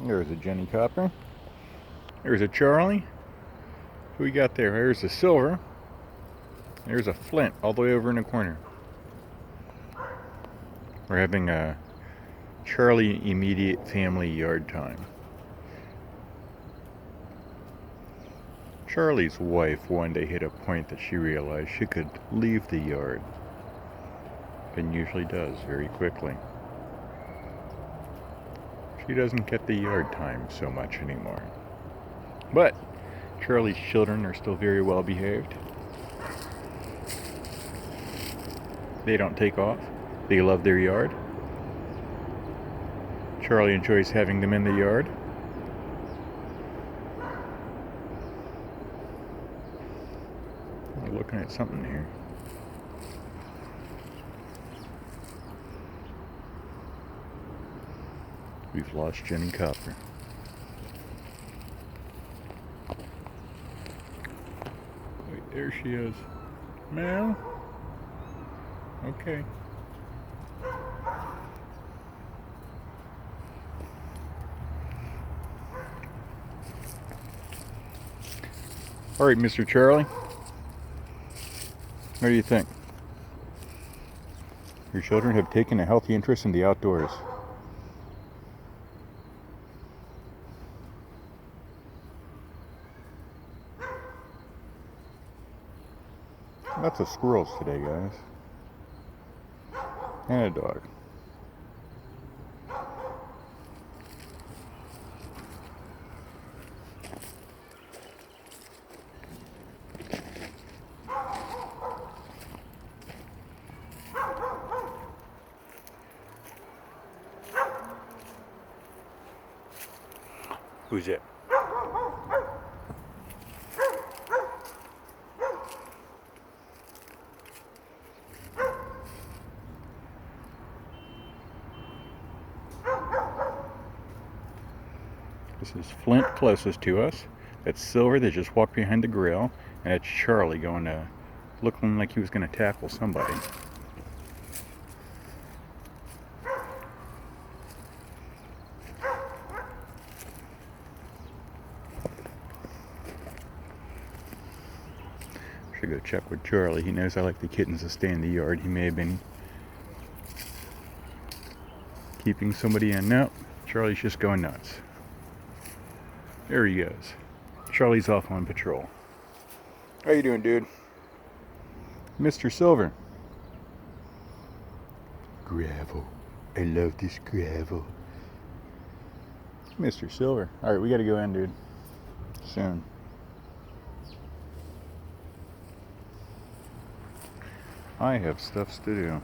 There's a Jenny Copper. There's a Charlie. Who we got there? There's a Silver. There's a Flint all the way over in the corner. We're having a Charlie immediate family yard time. Charlie's wife one day hit a point that she realized she could leave the yard, and usually does very quickly. She doesn't get the yard time so much anymore. But Charlie's children are still very well behaved. They don't take off. They love their yard. Charlie enjoys having them in the yard. I'm looking at something here. We've lost Jenny Copper. Wait, there she is. Meow. Okay. All right, Mr. Charlie. What do you think? Your children have taken a healthy interest in the outdoors. Lots of squirrels today, guys. And a dog. Who's it? This is Flint closest to us. That's Silver that just walked behind the grill. And that's Charlie looking like he was going to tackle somebody. Should go check with Charlie. He knows I like the kittens to stay in the yard. He may have been keeping somebody in. No, Charlie's just going nuts. There he goes. Charlie's off on patrol. How you doing, dude? Mr. Silver. Gravel. I love this gravel. Mr. Silver. Alright, we gotta go in, dude. Soon. I have stuffs to do.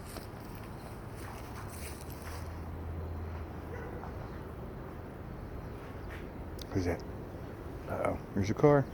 Who's that? Uh-oh, there's a car.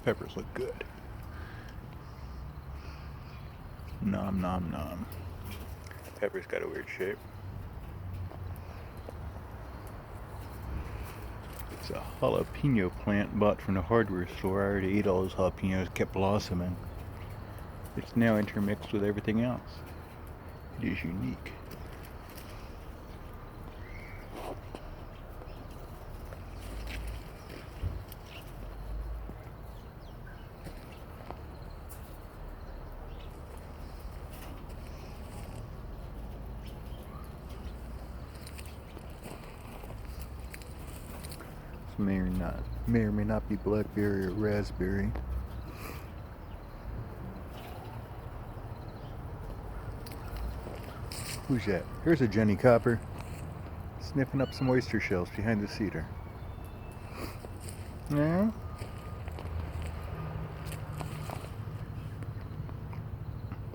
Peppers look good. Nom nom nom. Pepper's got a weird shape. It's a jalapeno plant bought from the hardware store. I already ate all those jalapenos, kept blossoming. It's now intermixed with everything else. It is unique. May or may not be blackberry or raspberry. Who's that? Here's a Jenny Copper, sniffing up some oyster shells behind the cedar. Yeah?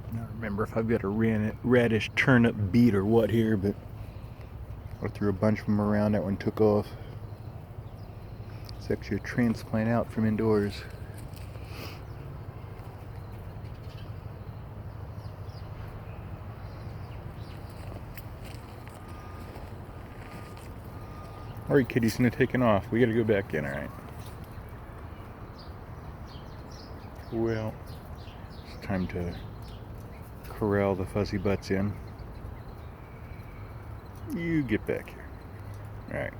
I don't remember if I've got a radish turnip beet or what here, but I threw a bunch of them around. That one took off. It's actually a transplant out from indoors. Alright, kitty's gonna taken off. We gotta go back in, alright? Well, it's time to corral the fuzzy butts in. You get back here. Alright.